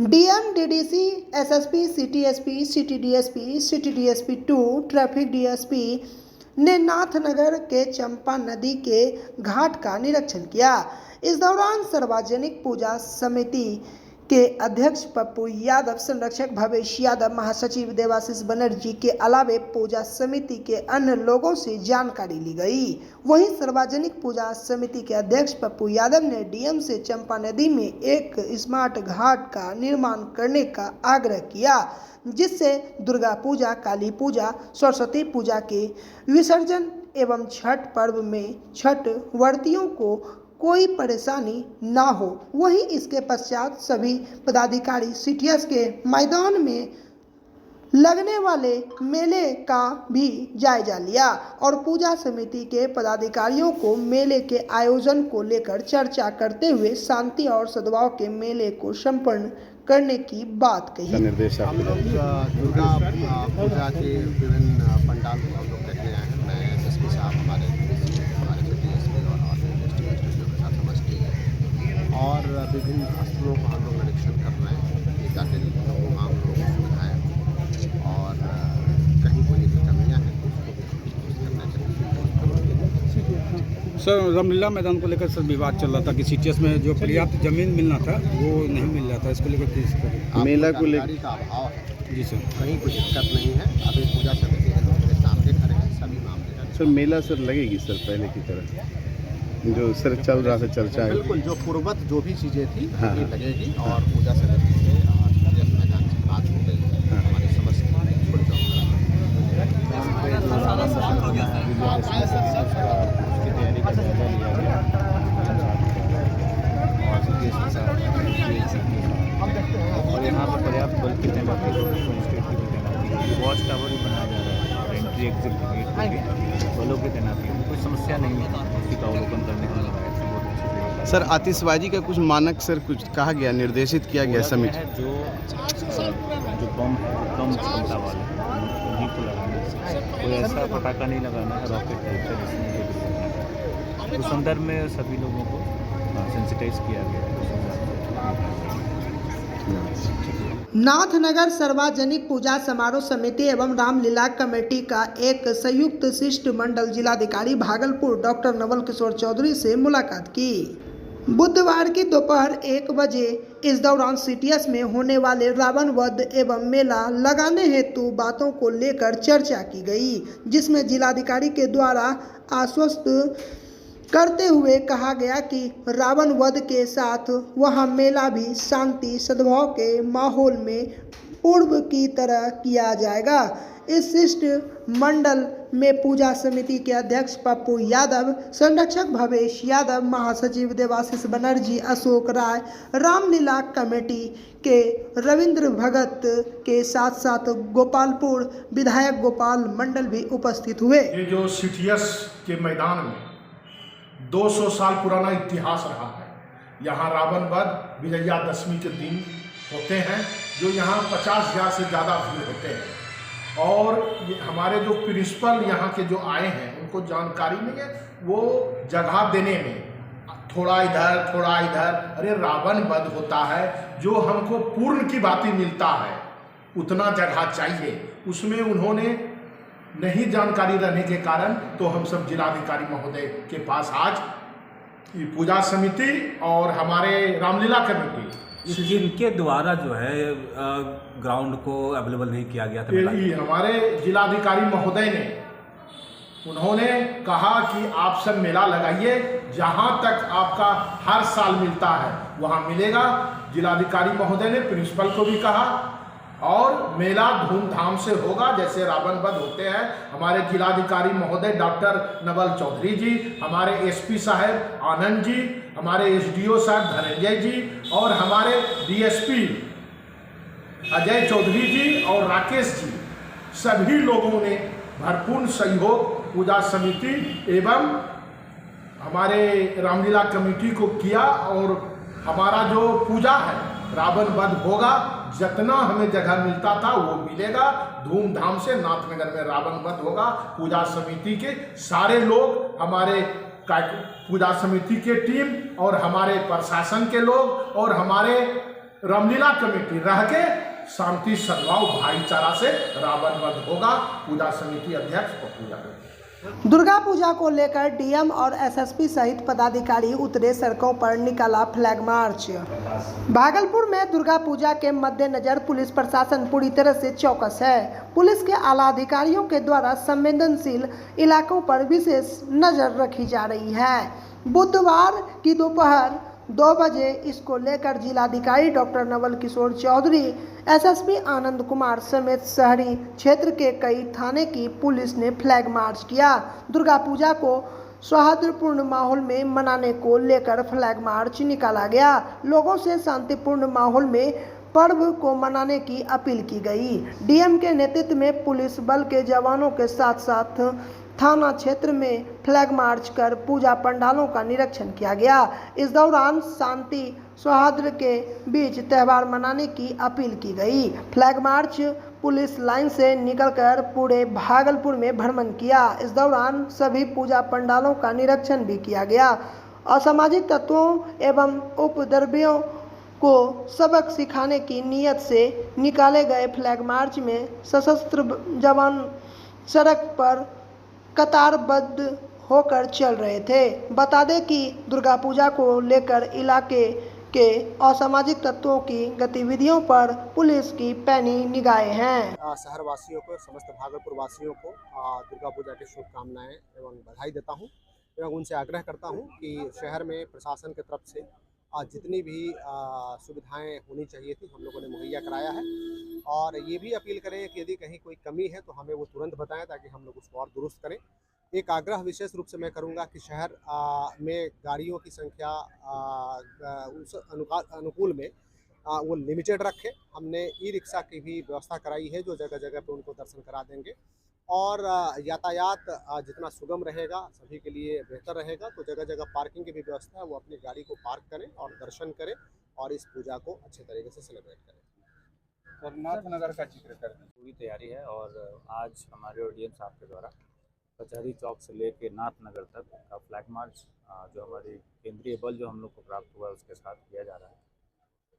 DM, DDC, SSP, CTSP, CTDSP, CTDSP 2, traffic DSP ने नाथनगर के चंपा नदी के घाट का निरीक्षण किया। इस दौरान सार्वजनिक पूजा समिति के अध्यक्ष पप्पू यादव, संरक्षक भवेश यादव, महासचिव देवाशीष बनर्जी के अलावे पूजा समिति के अन्य लोगों से जानकारी ली गई। वहीं सार्वजनिक पूजा समिति के अध्यक्ष पप्पू यादव ने डीएम से चंपा नदी में एक स्मार्ट घाट का निर्माण करने का आग्रह किया, जिससे दुर्गा पूजा, काली पूजा, सरस्वती पूजा के विसर्जन एवं छठ पर्व में छठ व्रतियों को कोई परेशानी ना हो। वहीं इसके पश्चात सभी पदाधिकारी सीटीएस के मैदान में लगने वाले मेले का भी जायजा लिया और पूजा समिति के पदाधिकारियों को मेले के आयोजन को लेकर चर्चा करते हुए शांति और सद्भाव के मेले को संपन्न करने की बात कही। हम लोग दुर्गा पूजा के विभिन्न पंडाल को हम लोग देखने आए हैं। मैं एसएसपी साहब हमारे डीएसपी और समझती है और विभिन्न स्थलों को हम लोग निरीक्षण कर रहे हैं ताकि आम लोगों को सुविधाएँ और कहीं कोई कमियाँ हैं सर, रामलीला मैदान को लेकर सर विवाद चल रहा था कि सीटीएस में जो पर्याप्त जमीन मिलना था वो नहीं मिल रहा था। इसको लेकर किस मेला को लेकर का अभाव है। जी सर, कहीं कोई दिक्कत नहीं है। अभी पूजा समिति के लोगों के सामने खड़े हैं सभी मामले। सर मेला सर लगेगी सर पहले की तरह जो सर चल रहा था चर्चा है? बिल्कुल, जो पूर्वत जो भी चीज़ें थी हाँ, ये लगेगी और पूजा समिति से सीटीएस मैदान से बात हो गई है। हमारी समस्या और यहाँ पर पर्याप्त बल की तैनाती स्टेट की भी तैनाती, वॉच टावर भी बनाया जा रहा है और एंट्री एग्जिट गेट पर भी बलों की तैनाती है। कोई समस्या नहीं है उसकी का अवलोकन करने का लगाया बहुत अच्छे से। सर आतिशबाजी का कुछ मानक सर कुछ कहा गया, निर्देशित किया गया समिति है जो बम है वो कम क्षमता वाले उन्हीं को लगाना है। कोई ऐसा पटाखा नहीं लगाना है रॉकेट टाइप का जिसमें उस संदर्भ में सभी लोगों को सेंसिटाइज किया गया है। नाथनगर सार्वजनिक पूजा समारोह समिति एवं रामलीला कमेटी का एक संयुक्त शिष्टमंडल जिलाधिकारी भागलपुर डॉक्टर नवल किशोर चौधरी से मुलाकात की। बुधवार की दोपहर 1 बजे इस दौरान सीटीएस में होने वाले रावण वध एवं मेला लगाने हेतु बातों को लेकर चर्चा की गई, जिसमें जिलाधिकारी के द्वारा आश्वस्त करते हुए कहा गया कि रावण वध के साथ वह मेला भी शांति सद्भाव के माहौल में पूर्व की तरह किया जाएगा। इस शिष्ट मंडल में पूजा समिति के अध्यक्ष पप्पू यादव, संरक्षक भवेश यादव, महासचिव देवाशीष बनर्जी, अशोक राय, रामलीला कमेटी के रविंद्र भगत के साथ साथ गोपालपुर विधायक गोपाल मंडल भी उपस्थित हुए। ये जो सीटीएस के मैदान में 200 साल पुराना इतिहास रहा है। यहाँ रावण वध विजयादशमी के दिन होते हैं, जो यहाँ 50,000 से ज़्यादा भीड़ होते हैं और हमारे जो प्रिंसिपल यहाँ के जो आए हैं उनको जानकारी नहीं है, वो जगह देने में थोड़ा इधर थोड़ा इधर, अरे रावण वध होता है, जो हमको पूर्ण की भांति मिलता है उतना जगह चाहिए, उसमें उन्होंने नहीं जानकारी रहने के कारण तो हम सब जिलाधिकारी महोदय के पास आज पूजा समिति और हमारे रामलीला कमेटी जिनके द्वारा जो है ग्राउंड को अवेलेबल नहीं किया गया था, हमारे जिलाधिकारी महोदय ने उन्होंने कहा कि आप सब मेला लगाइए, जहां तक आपका हर साल मिलता है वहां मिलेगा। जिलाधिकारी महोदय ने प्रिंसिपल को भी कहा और मेला धूमधाम से होगा जैसे रावण वध होते हैं। हमारे जिलाधिकारी महोदय डॉक्टर नवल चौधरी जी, हमारे एसपी साहब आनंद जी, हमारे एसडीओ साहब धनंजय जी और हमारे डीएसपी अजय चौधरी जी और राकेश जी, सभी लोगों ने भरपूर सहयोग पूजा समिति एवं हमारे रामलीला कमेटी को किया और हमारा जो पूजा है रावण वध होगा, जितना हमें जगह मिलता था वो मिलेगा। धूमधाम से नाथनगर में रावण वध होगा। पूजा समिति के सारे लोग, हमारे पूजा समिति के टीम और हमारे प्रशासन के लोग और हमारे रामलीला कमेटी रह के शांति सद्भाव भाईचारा से रावण वध होगा। पूजा समिति अध्यक्ष पप्पू यादव। दुर्गा पूजा को लेकर डीएम और एसएसपी सहित पदाधिकारी उतरे, सड़कों पर निकाला फ्लैग मार्च। भागलपुर में दुर्गा पूजा के मद्देनजर पुलिस प्रशासन पूरी तरह से चौकस है। पुलिस के आला अधिकारियों के द्वारा संवेदनशील इलाकों पर विशेष नजर रखी जा रही है। बुधवार की दोपहर 2 बजे इसको लेकर जिलाधिकारी डॉक्टर नवल किशोर चौधरी, एसएसपी आनंद कुमार समेत शहरी क्षेत्र के कई थाने की पुलिस ने फ्लैग मार्च किया। दुर्गा पूजा को सौहार्दपूर्ण माहौल में मनाने को लेकर फ्लैग मार्च निकाला गया। लोगों से शांतिपूर्ण माहौल में पर्व को मनाने की अपील की गई। डीएम के नेतृत्व में पुलिस बल के जवानों के साथ साथ थाना क्षेत्र में फ्लैग मार्च कर पूजा पंडालों का निरीक्षण किया गया। इस दौरान शांति सौहार्द के बीच त्यौहार मनाने की अपील की गई। फ्लैग मार्च पुलिस लाइन से निकलकर पूरे भागलपुर में भ्रमण किया। इस दौरान सभी पूजा पंडालों का निरीक्षण भी किया गया। असामाजिक तत्वों एवं उपद्रवियों को सबक सिखाने की नीयत से निकाले गए फ्लैग मार्च में सशस्त्र जवान सड़क पर कतारबद्ध होकर चल रहे थे। बता दें कि दुर्गा पूजा को लेकर इलाके के असामाजिक तत्वों की गतिविधियों पर पुलिस की पैनी निगाहें हैं। शहर वासियों को, समस्त भागलपुर वासियों को दुर्गा पूजा की शुभकामनाएं एवं बधाई देता हूं एवं उनसे आग्रह करता हूं कि शहर में प्रशासन की तरफ से जितनी भी सुविधाएं होनी चाहिए थी हम लोगों ने मुहैया कराया है। और ये भी अपील करें कि यदि कहीं कोई कमी है तो हमें वो तुरंत बताएं ताकि हम लोग उसको और दुरुस्त करें। एक आग्रह विशेष रूप से मैं करूंगा कि शहर में गाड़ियों की संख्या उस अनुकूल में वो लिमिटेड रखें। हमने ई रिक्शा की भी व्यवस्था कराई है जो जगह जगह पे उनको दर्शन करा देंगे। और यातायात जितना सुगम रहेगा सभी के लिए बेहतर रहेगा। तो जगह जगह पार्किंग की भी व्यवस्था है, वो अपनी गाड़ी को पार्क करें और दर्शन करें और इस पूजा को अच्छे तरीके से सेलिब्रेट करें। और नाथनगर का जिक्र कर दें। पूरी तैयारी है और आज हमारे डीएम साहब के द्वारा कचहरी चौक से लेके नाथनगर तक का फ्लैग मार्च जो हमारी केंद्रीय बल जो हम लोग को प्राप्त हुआ है उसके साथ किया जा रहा है।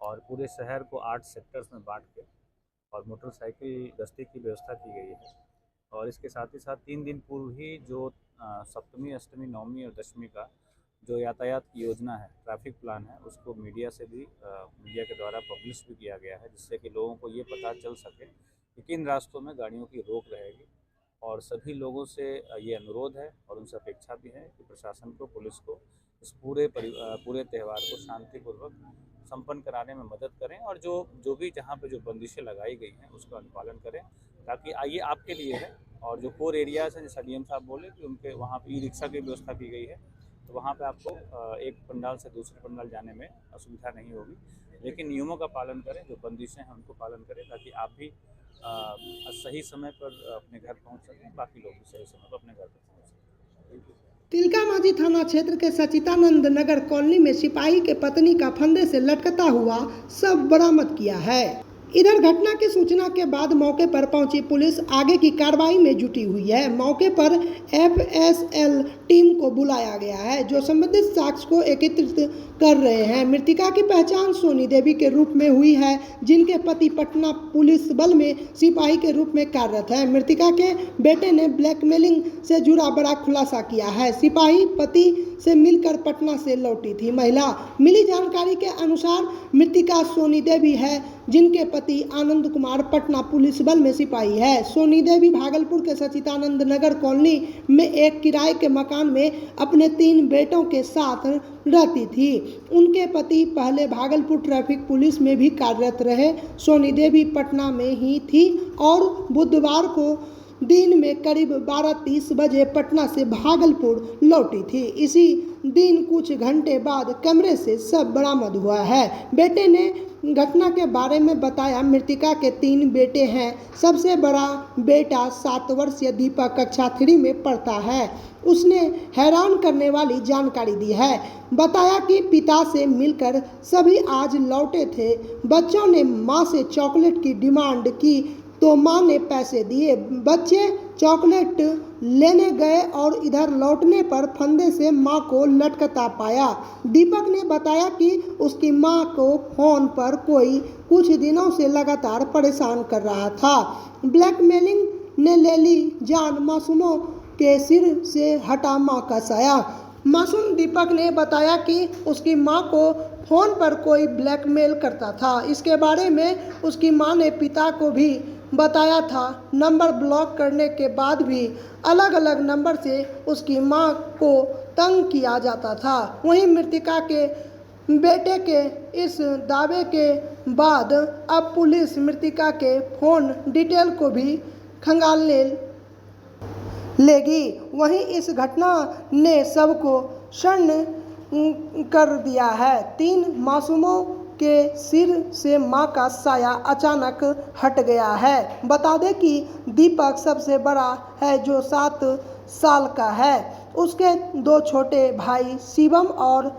और पूरे शहर को 8 सेक्टर्स में बांट के और मोटरसाइकिल गश्ती की व्यवस्था की गई है। और इसके साथ ही साथ 3 दिन पूर्व ही जो सप्तमी, अष्टमी, नवमी और दशमी का जो यातायात की योजना है, ट्रैफिक प्लान है, उसको मीडिया से भी मीडिया के द्वारा पब्लिश भी किया गया है, जिससे कि लोगों को ये पता चल सके कि किन रास्तों में गाड़ियों की रोक रहेगी। और सभी लोगों से ये अनुरोध है और उनसे अपेक्षा भी है कि प्रशासन को, पुलिस को इस पूरे त्यौहार को शांतिपूर्वक संपन्न कराने में मदद करें और जो भी जहाँ पे जो बंदिशें लगाई गई हैं उसका अनुपालन करें, ताकि ये आपके लिए है। और जो कोर एरियाज़ हैं, जैसा डीएम साहब बोले कि उनके वहाँ पे ई रिक्शा की व्यवस्था की गई है, तो वहाँ पे आपको एक पंडाल से दूसरे पंडाल जाने में असुविधा नहीं होगी। लेकिन नियमों का पालन करें, जो बंदिशें हैं उनको पालन करें, ताकि आप भी सही समय पर अपने घर पहुँच सकें, बाकी लोग भी सही समय पर अपने घर पर पहुँच सकें। तिलकामाझी थाना क्षेत्र के सचिदानंद नगर कॉलोनी में सिपाही के पत्नी का फंदे से लटकता हुआ शव बरामद किया है। इधर घटना की सूचना के बाद मौके पर पहुंची पुलिस आगे की कार्रवाई में जुटी हुई है। मौके पर एफएसएल टीम को बुलाया गया है, जो संबंधित साक्ष्य को एकत्रित कर रहे हैं। मृतिका की पहचान सोनी देवी के रूप में हुई है, जिनके पति पटना पुलिस बल में सिपाही के रूप में कार्यरत है। मृतिका के बेटे ने ब्लैकमेलिंग से जुड़ा बड़ा खुलासा किया है। सिपाही पति से मिलकर पटना से लौटी थी। महिला मिली जानकारी के अनुसार मृतिका सोनी देवी है, जिनके पति आनंद कुमार पटना पुलिस बल में सिपाही है। सोनी देवी भागलपुर के सचिदानंद नगर कॉलोनी में एक किराए के मकान में अपने 3 बेटों के साथ रहती थी। उनके पति पहले भागलपुर ट्रैफिक पुलिस में भी कार्यरत रहे। सोनी देवी पटना में ही थी और बुधवार को दिन में करीब 12:30 बजे पटना से भागलपुर लौटी थी। इसी दिन कुछ घंटे बाद कैमरे से शव बरामद हुआ है। बेटे ने घटना के बारे में बताया। मृतिका के 3 बेटे हैं। सबसे बड़ा बेटा 7 वर्षीय दीपक कक्षा 3 में पढ़ता है। उसने हैरान करने वाली जानकारी दी है। बताया कि पिता से मिलकर सभी आज लौटे थे। बच्चों ने मां से चॉकलेट की डिमांड की तो मां ने पैसे दिए। बच्चे चॉकलेट लेने गए और इधर लौटने पर फंदे से मां को लटकता पाया। दीपक ने बताया कि उसकी मां को फोन पर कोई कुछ दिनों से लगातार परेशान कर रहा था। ब्लैकमेलिंग ने ले ली जान, मासूमों के सिर से हटा मां का साया। मासूम दीपक ने बताया कि उसकी मां को फ़ोन पर कोई ब्लैकमेल करता था। इसके बारे में उसकी मां ने पिता को भी बताया था। नंबर ब्लॉक करने के बाद भी अलग अलग नंबर से उसकी मां को तंग किया जाता था। वहीं मृतका के बेटे के इस दावे के बाद अब पुलिस मृतका के फ़ोन डिटेल को भी खंगालने लेगी। वहीं इस घटना ने सबको शर्ण कर दिया है। 3 मासूमों के सिर से मां का साया अचानक हट गया है। बता दें कि दीपक सबसे बड़ा है जो 7 साल का है। उसके 2 छोटे भाई शिवम और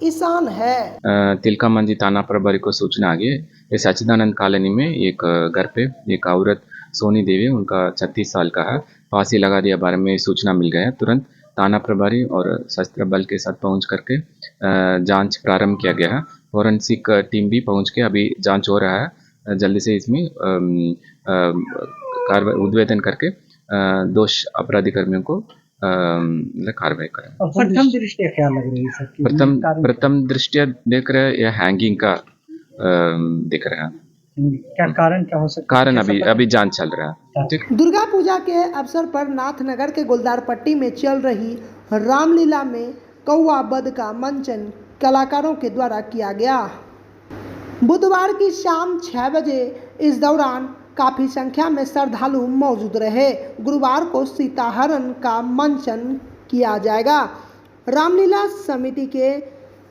ईशान है। तिलका मंजी थाना प्रभारी को सूचना आ गई है। सच्चिदानंद कॉलोनी में एक घर पे एक औरत सोनी देवी, उनका 36 साल का है, फांसी लगा दिया बारे में सूचना मिल गया है। तुरंत थाना प्रभारी और शस्त्र बल के साथ पहुंच करके जांच प्रारंभ किया गया है। फॉरेंसिक टीम भी पहुंच के अभी जांच हो रहा है। जल्दी से इसमें कार्रवाई उद्भेदन करके दोष अपराधी कर्मियों को कार्रवाई करें। प्रथम दृष्टया क्या लग रही है सर? प्रथम दृष्टया देख रहे हैं यह हैंगिंग का दिख रहा है। क्या कारण क्या हो सकता है? कारण अभी जांच चल रहा है। ठीक। दुर्गा पूजा के अवसर पर नाथनगर के गुलदार पट्टी में चल रही रामलीला में कौवा वध का मंचन कलाकारों के द्वारा किया गया। बुधवार की शाम 6 बजे इस दौरान काफी संख्या में श्रद्धालु मौजूद रहे। गुरुवार को सीताहरण का मंचन किया जाएगा। रामलीला समिति के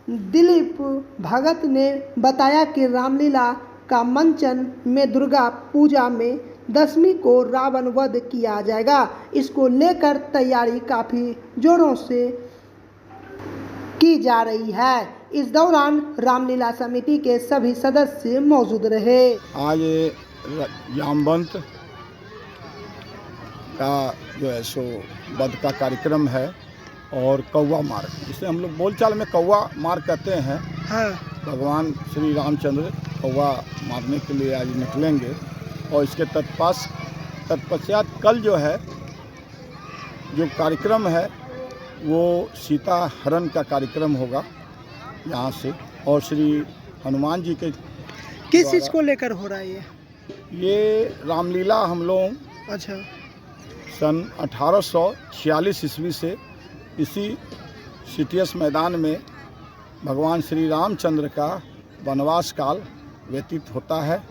दिलीप भगत ने बताया कि रामलीला का मंचन में दुर्गा पूजा में 10वीं को रावण वध किया जाएगा। इसको लेकर तैयारी काफी जोरों से की जा रही है। इस दौरान रामलीला समिति के सभी सदस्य मौजूद रहे। आज जामवंत का जो है सो वध का कार्यक्रम है और कौवा मार, जिसे हम लोग बोलचाल में कौवा मार कहते हैं। हाँ। भगवान श्री रामचंद्र कौवा मारने के लिए आज निकलेंगे और इसके तत्पश्चात कल जो है जो कार्यक्रम है वो सीता हरण का कार्यक्रम होगा यहाँ से। और श्री हनुमान जी के किस चीज़ को लेकर हो रहा है ये रामलीला हम लोग अच्छा सन 1846 ईस्वी से इसी सीटीएस मैदान में भगवान श्री रामचंद्र का वनवास काल व्यतीत होता है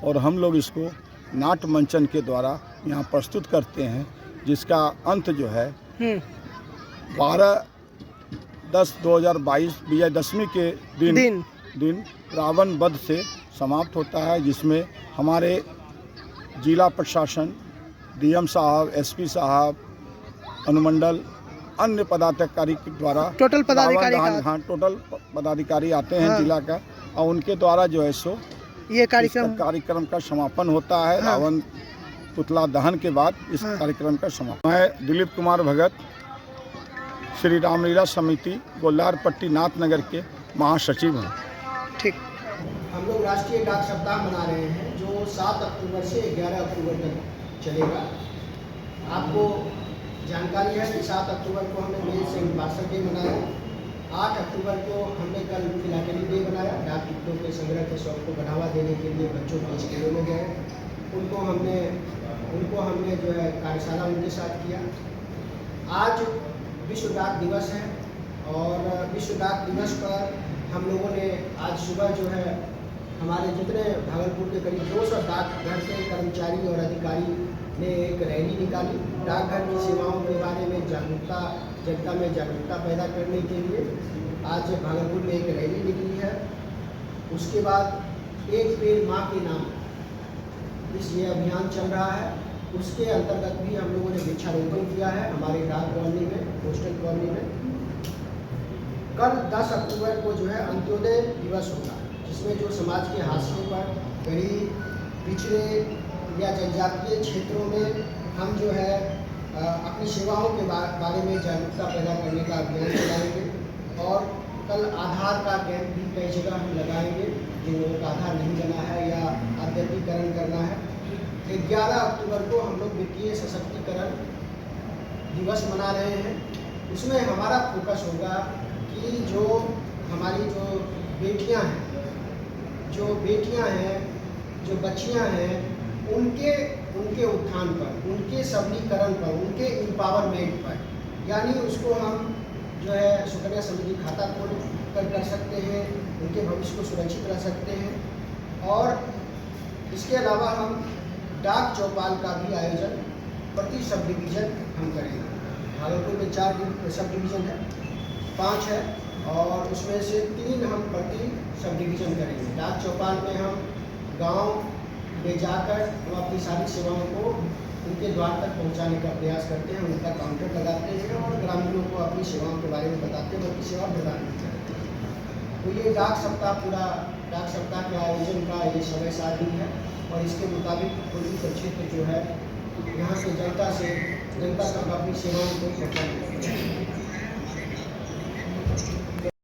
और हम लोग इसको नाट्य मंचन के द्वारा यहाँ प्रस्तुत करते हैं, जिसका अंत जो है 12/10/2022 विजयदशमी के दिन रावण वध से समाप्त होता है, जिसमें हमारे जिला प्रशासन, डीएम साहब, एसपी साहब, अनुमंडल, अन्य पदाधिकारी के द्वारा टोटल पदाधिकारी आते हैं जिला का, और उनके द्वारा जो है सो ये कार्यक्रम का समापन होता है। रावण पुतला दहन के बाद इस कार्यक्रम का समापन। मैं दिलीप कुमार भगत, श्री रामलीला समिति गोल्लार पट्टी नाथनगर के महासचिव हूँ। ठीक। हम लोग राष्ट्रीय डाक सप्ताह मना रहे हैं जो 7 अक्टूबर से 11 अक्टूबर तक चलेगा। आपको जानकारी है कि 7 अक्टूबर को हमने मेल से पार्सल डे मनाया, 8 अक्टूबर को हमने कल फिलाटेली डे बनाया। डाक टिकटों के संग्रह के शौक को बढ़ावा देने के लिए बच्चों को स्कूलों में गए, उनको हमने जो है कार्यशाला उनके साथ किया। आज विश्व डाक दिवस है और विश्व डाक दिवस पर हम लोगों ने आज सुबह जो है हमारे जितने भागलपुर के करीब 200 डाकघर के कर्मचारी और अधिकारी ने एक रैली निकाली। डाकघर की सेवाओं के बारे में जनता में जागरूकता पैदा करने के लिए आज भागलपुर में एक रैली निकली है। उसके बाद एक पेड़ माँ के नाम ये अभियान चल रहा है। उसके अंतर्गत भी हम लोगों ने वृक्षारोपण किया है हमारे डाक कॉलोनी में, पोस्टल कॉलोनी में। कल 10 अक्टूबर को जो है अंत्योदय दिवस होगा, जिसमें जो समाज के हाशिए पर गरीब, पिछड़े या जनजातीय क्षेत्रों में हम जो है अपनी सेवाओं के बारे में जागरूकता पैदा करने का अभियान चलाएंगे और कल आधार का कैंप भी कई जगह हम लगाएंगे। जिन लोगों का आधार नहीं बना है या अद्यतीकरण करना है। 11 अक्टूबर को हम लोग वित्तीय सशक्तिकरण दिवस मना रहे हैं। उसमें हमारा फोकस होगा कि जो हमारी जो बेटियां हैं, जो बच्चियां हैं, उनके उत्थान पर, उनके सबलीकरण पर, उनके एम्पावरमेंट पर, यानी उसको हम जो है सुकन्या समृद्धि खाता खोल कर सकते हैं, उनके भविष्य को सुरक्षित रख सकते हैं। और इसके अलावा हम डाक चौपाल का भी आयोजन प्रति सब डिवीज़न हम करेंगे। भागलपुर में 4 सब डिवीज़न है, 5 है और उसमें से 3 हम प्रति सब डिवीज़न करेंगे। डाक चौपाल में हम गांव में जाकर हम अपनी सारी सेवाओं को उनके द्वार तक पहुंचाने का प्रयास करते हैं, उनका काउंटर लगाते हैं और ग्रामीणों को अपनी सेवाओं के बारे में बताते हैं, उनकी सेवा प्रदान करते हैं। तो ये डाक सप्ताह के आयोजन का ये समय सारणी है और इसके मुताबिक पूर्वी क्षेत्र जो है यहाँ से जनता तक अपनी सेवाओं को पहुँचाएंगे।